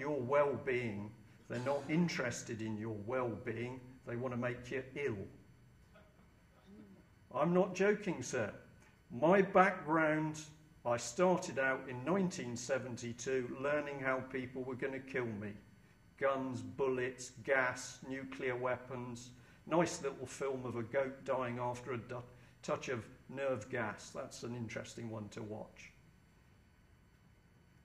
your well-being. They're not interested in your well-being. They want to make you ill. I'm not joking, sir. My background, I started out in 1972 learning how people were going to kill me. Guns, bullets, gas, nuclear weapons. Nice little film of a goat dying after a touch of nerve gas. That's an interesting one to watch.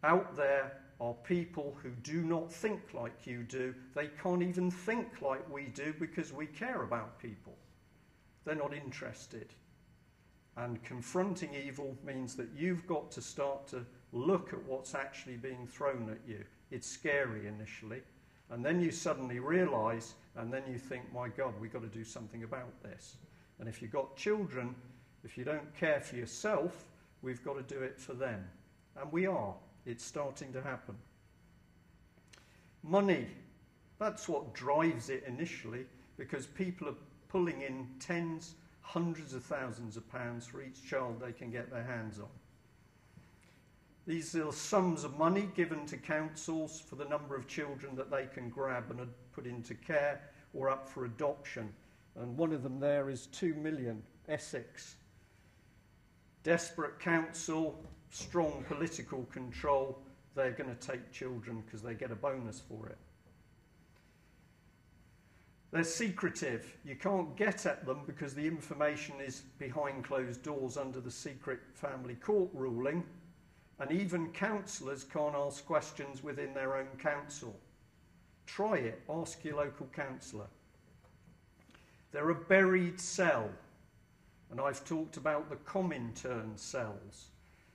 Out there are people who do not think like you do. They can't even think like we do because we care about people. They're not interested. And confronting evil means that you've got to start to look at what's actually being thrown at you. It's scary initially. And then you suddenly realise, and then you think, my God, we've got to do something about this. And if you've got children, if you don't care for yourself, we've got to do it for them. And we are. It's starting to happen. Money. That's what drives it initially, because people are pulling in tens, hundreds of thousands of pounds for each child they can get their hands on. These are sums of money given to councils for the number of children that they can grab and put into care or up for adoption. And one of them there is 2 million, Essex. Desperate council, strong political control, they're going to take children because they get a bonus for it. They're secretive. You can't get at them because the information is behind closed doors under the secret family court ruling. And even counsellors can't ask questions within their own council. Try it. Ask your local counsellor. They're a buried cell. And I've talked about the Comintern cells.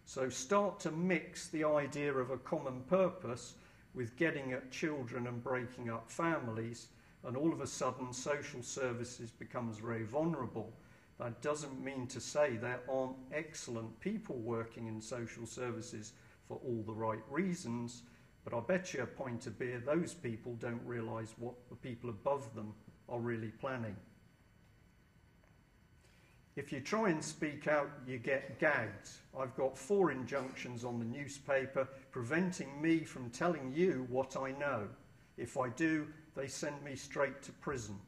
So start to mix the idea of a common purpose with getting at children and breaking up families. And all of a sudden, social services becomes very vulnerable. That doesn't mean to say there aren't excellent people working in social services for all the right reasons, but I bet you a pint of beer those people don't realise what the people above them are really planning. If you try and speak out, you get gagged. I've got 4 injunctions on the newspaper preventing me from telling you what I know. If I do, they send me straight to prison.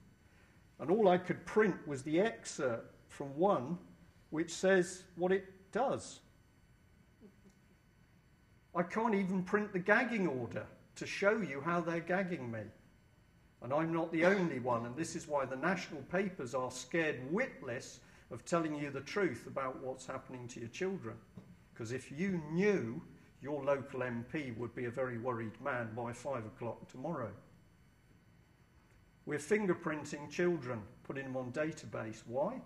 And all I could print was the excerpt from one which says what it does. I can't even print the gagging order to show you how they're gagging me. And I'm not the only one, and this is why the national papers are scared witless of telling you the truth about what's happening to your children. Because if you knew, your local MP would be a very worried man by 5 o'clock tomorrow. We're fingerprinting children, putting them on database. Why?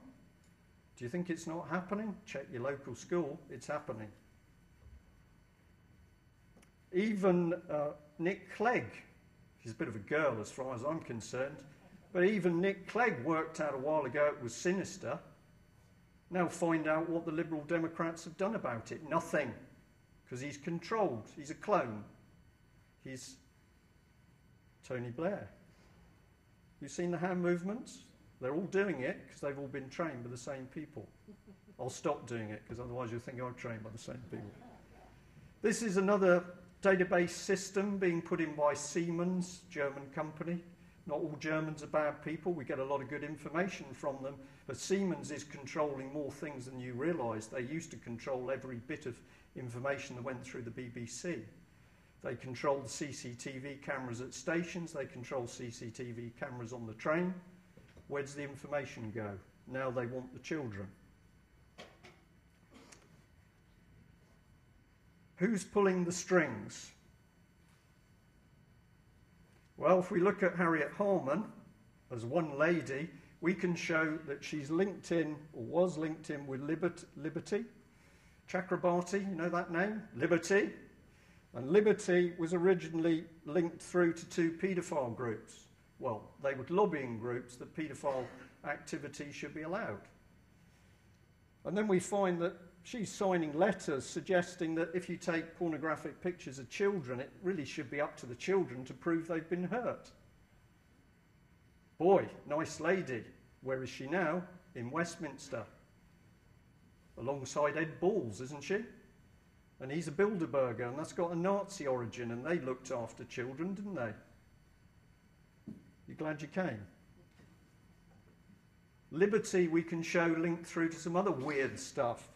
Do you think it's not happening? Check your local school. It's happening. Even Nick Clegg, he's a bit of a girl as far as I'm concerned, but even Nick Clegg worked out a while ago it was sinister. Now find out what the Liberal Democrats have done about it. Nothing. Because he's controlled. He's a clone. He's Tony Blair. You've seen the hand movements? They're all doing it because they've all been trained by the same people. I'll stop doing it because otherwise you'll think I'm trained by the same people. This is another database system being put in by Siemens, German company. Not all Germans are bad people. We get a lot of good information from them. But Siemens is controlling more things than you realise. They used to control every bit of information that went through the BBC. They control the CCTV cameras at stations. They control CCTV cameras on the train. Where does the information go? Now they want the children. Who's pulling the strings? Well, if we look at Harriet Harman as one lady, we can show that she's linked in, or was linked in, with Liberty. Chakrabarti, you know that name? Liberty. And Liberty was originally linked through to 2 paedophile groups. Well, they were lobbying groups that paedophile activity should be allowed. And then we find that she's signing letters suggesting that if you take pornographic pictures of children, it really should be up to the children to prove they've been hurt. Boy, nice lady. Where is she now? In Westminster. Alongside Ed Balls, isn't she? And he's a Bilderberger, and that's got a Nazi origin, and they looked after children, didn't they? You glad you came? Liberty we can show linked through to some other weird stuff.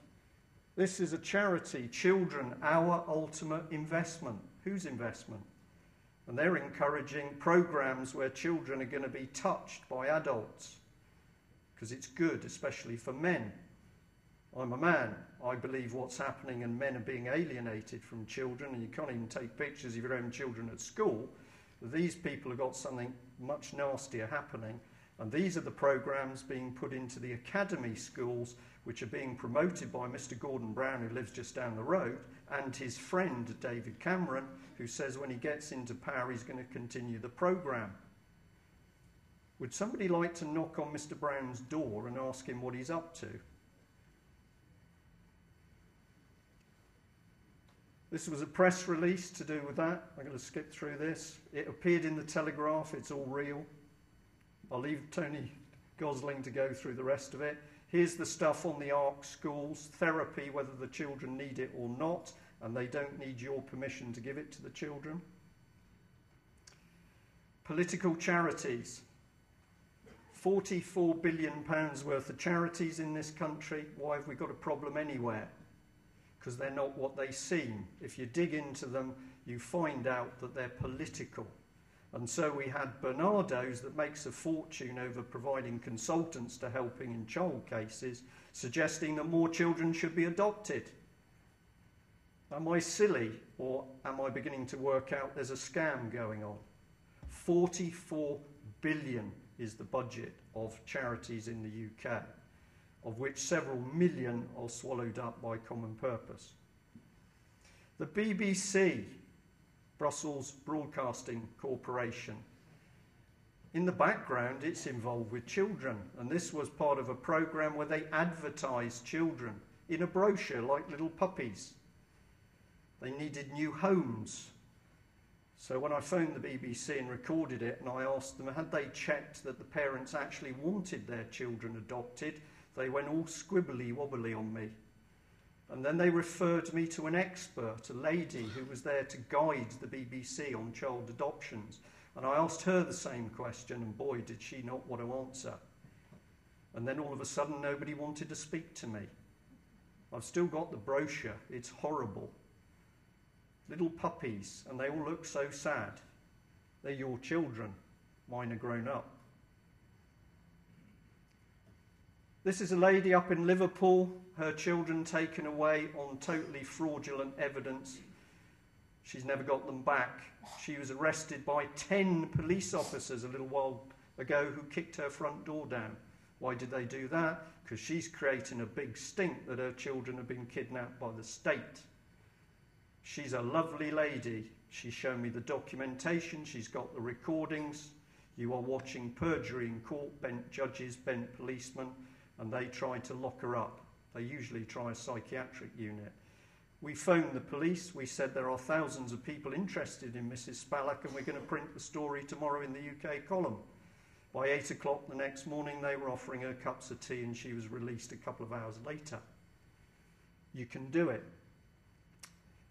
This is a charity, Children, Our Ultimate Investment. Whose investment? And they're encouraging programs where children are going to be touched by adults, because it's good, especially for men. I'm a man. I believe what's happening, and men are being alienated from children, and you can't even take pictures of your own children at school. These people have got something much nastier happening, and these are the programs being put into the academy schools, which are being promoted by Mr. Gordon Brown, who lives just down the road, and his friend David Cameron, who says when he gets into power he's going to continue the program. Would somebody like to knock on Mr. Brown's door and ask him what he's up to? This was a press release to do with that. I'm going to skip through this. It appeared in the Telegraph. It's all real. I'll leave Tony Gosling to go through the rest of it. Here's the stuff on the ARC schools. Therapy, whether the children need it or not, and they don't need your permission to give it to the children. Political charities. £44 billion worth of charities in this country. Why have we got a problem anywhere? Because they're not what they seem. If you dig into them, you find out that they're political. And so we had Bernardo's, that makes a fortune over providing consultants to helping in child cases, suggesting that more children should be adopted. Am I silly, or am I beginning to work out there's a scam going on? 44 billion is the budget of charities in the UK, of which several million are swallowed up by Common Purpose. The BBC, Brussels Broadcasting Corporation. In the background, it's involved with children, and this was part of a programme where they advertised children in a brochure like little puppies. They needed new homes. So when I phoned the BBC and recorded it, and I asked them, had they checked that the parents actually wanted their children adopted, they went all squibbly wobbly on me. And then they referred me to an expert, a lady who was there to guide the BBC on child adoptions. And I asked her the same question, and boy, did she not want to answer. And then all of a sudden, nobody wanted to speak to me. I've still got the brochure. It's horrible. Little puppies, and they all look so sad. They're your children. Mine are grown up. This is a lady up in Liverpool, her children taken away on totally fraudulent evidence. She's never got them back. She was arrested by 10 police officers a little while ago who kicked her front door down. Why did they do that? Because she's creating a big stink that her children have been kidnapped by the state. She's a lovely lady. She's shown me the documentation. She's got the recordings. You are watching perjury in court, bent judges, bent policemen, and they try to lock her up. They usually try a psychiatric unit. We phoned the police. We said there are thousands of people interested in Mrs. Spalak, and we're going to print the story tomorrow in the UK column. By 8 o'clock the next morning, they were offering her cups of tea, and she was released a couple of hours later. You can do it.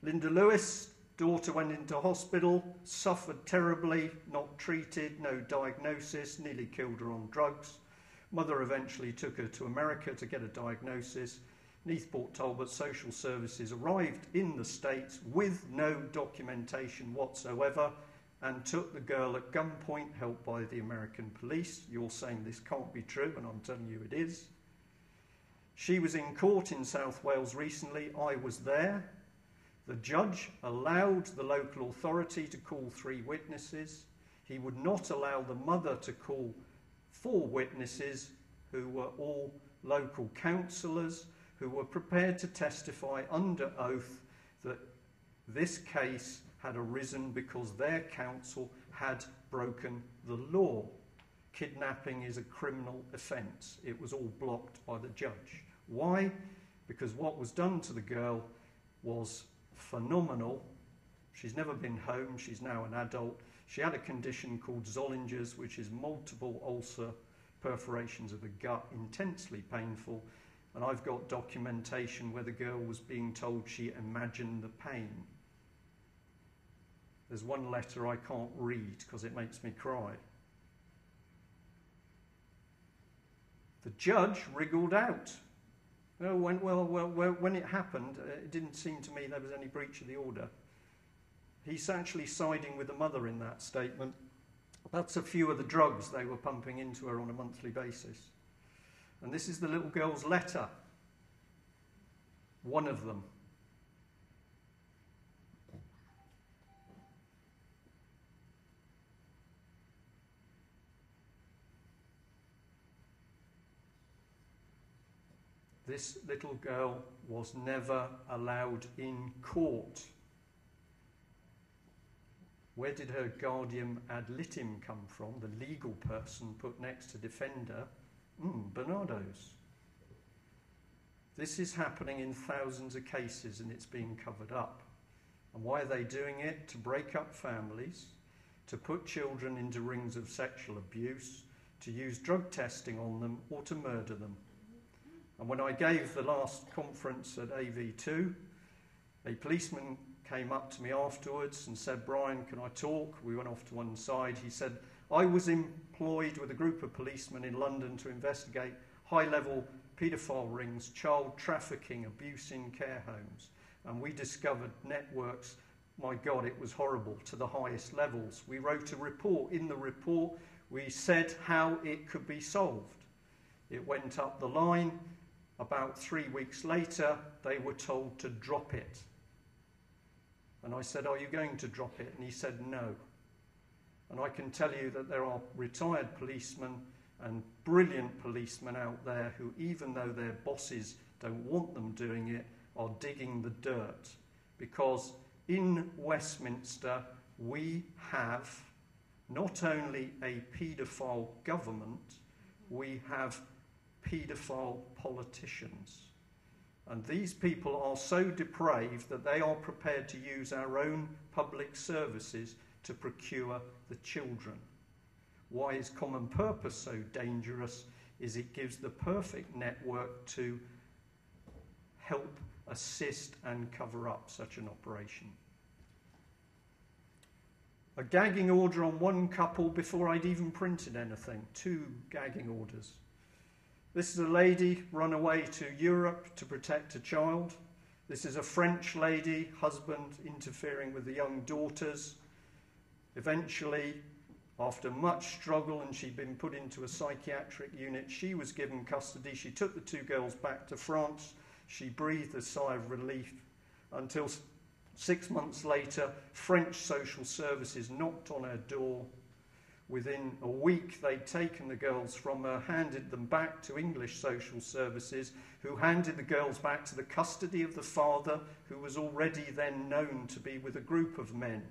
Linda Lewis, daughter went into hospital, suffered terribly, not treated, no diagnosis, nearly killed her on drugs. Mother eventually took her to America to get a diagnosis. Neathport Talbot Social Services arrived in the States with no documentation whatsoever and took the girl at gunpoint, helped by the American police. You're saying this can't be true, and I'm telling you it is. She was in court in South Wales recently. I was there. The judge allowed the local authority to call 3 witnesses. He would not allow the mother to call 4 witnesses who were all local councillors who were prepared to testify under oath that this case had arisen because their council had broken the law. Kidnapping is a criminal offence. It was all blocked by the judge. Why? Because what was done to the girl was phenomenal. She's never been home. She's now an adult. She had a condition called Zollinger's, which is multiple ulcer perforations of the gut, intensely painful. And I've got documentation where the girl was being told she imagined the pain. There's one letter I can't read because it makes me cry. The judge wriggled out. When it happened, it didn't seem to me there was any breach of the order. He's actually siding with the mother in that statement. That's a few of the drugs they were pumping into her on a monthly basis. And this is the little girl's letter. One of them. This little girl was never allowed in court. Where did her guardian ad litem come from? The legal person put next to defender? Bernardo's. This is happening in thousands of cases and it's being covered up. And why are they doing it? To break up families, to put children into rings of sexual abuse, to use drug testing on them, or to murder them. And when I gave the last conference at AV2, a policeman came up to me afterwards and said, "Brian, can I talk?" We went off to one side. He said, "I was employed with a group of policemen in London to investigate high-level paedophile rings, child trafficking, abuse in care homes. And we discovered networks, my God, it was horrible, to the highest levels. We wrote a report. In the report, we said how it could be solved. It went up the line. About 3 weeks later, they were told to drop it. And I said, "Are you going to drop it?" And he said, "No." And I can tell you that there are retired policemen and brilliant policemen out there who, even though their bosses don't want them doing it, are digging the dirt. Because in Westminster, we have not only a paedophile government, we have paedophile politicians. And these people are so depraved that they are prepared to use our own public services to procure the children. Why is common purpose so dangerous? Is it gives the perfect network to help, assist and cover up such an operation. A gagging order on one couple before I'd even printed anything. 2 gagging orders. This is a lady run away to Europe to protect a child. This is a French lady, husband interfering with the young daughters. Eventually, after much struggle and she'd been put into a psychiatric unit, she was given custody. She took the 2 girls back to France. She breathed a sigh of relief until 6 months later, French social services knocked on her door. Within a week, they'd taken the girls from her, handed them back to English social services, who handed the girls back to the custody of the father, who was already then known to be with a group of men.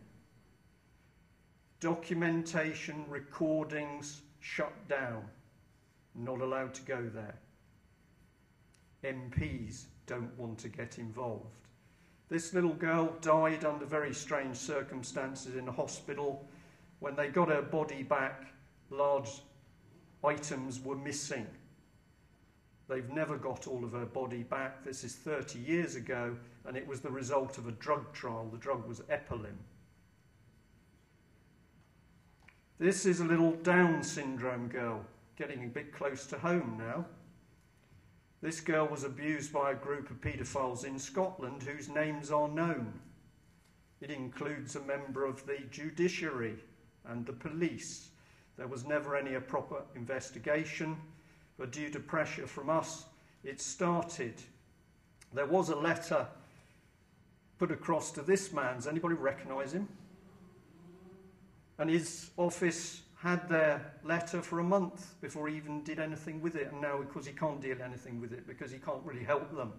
Documentation, recordings, shut down. Not allowed to go there. MPs don't want to get involved. This little girl died under very strange circumstances in a hospital. When they got her body back, large items were missing. They've never got all of her body back. This is 30 years ago, and it was the result of a drug trial. The drug was Epilim. This is a little Down syndrome girl, getting a bit close to home now. This girl was abused by a group of paedophiles in Scotland whose names are known. It includes a member of the judiciary and the police. There was never any proper investigation, but due to pressure from us, it started. There was a letter put across to this man. Does anybody recognise him? And his office had their letter for a month before he even did anything with it. And now, because he can't deal anything with it, because he can't really help them.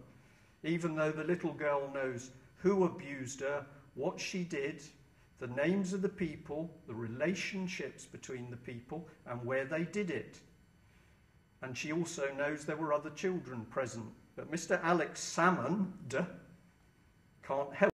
Even though the little girl knows who abused her, what she did, the names of the people, the relationships between the people, and where they did it. And she also knows there were other children present. But Mr. Alex Salmond can't help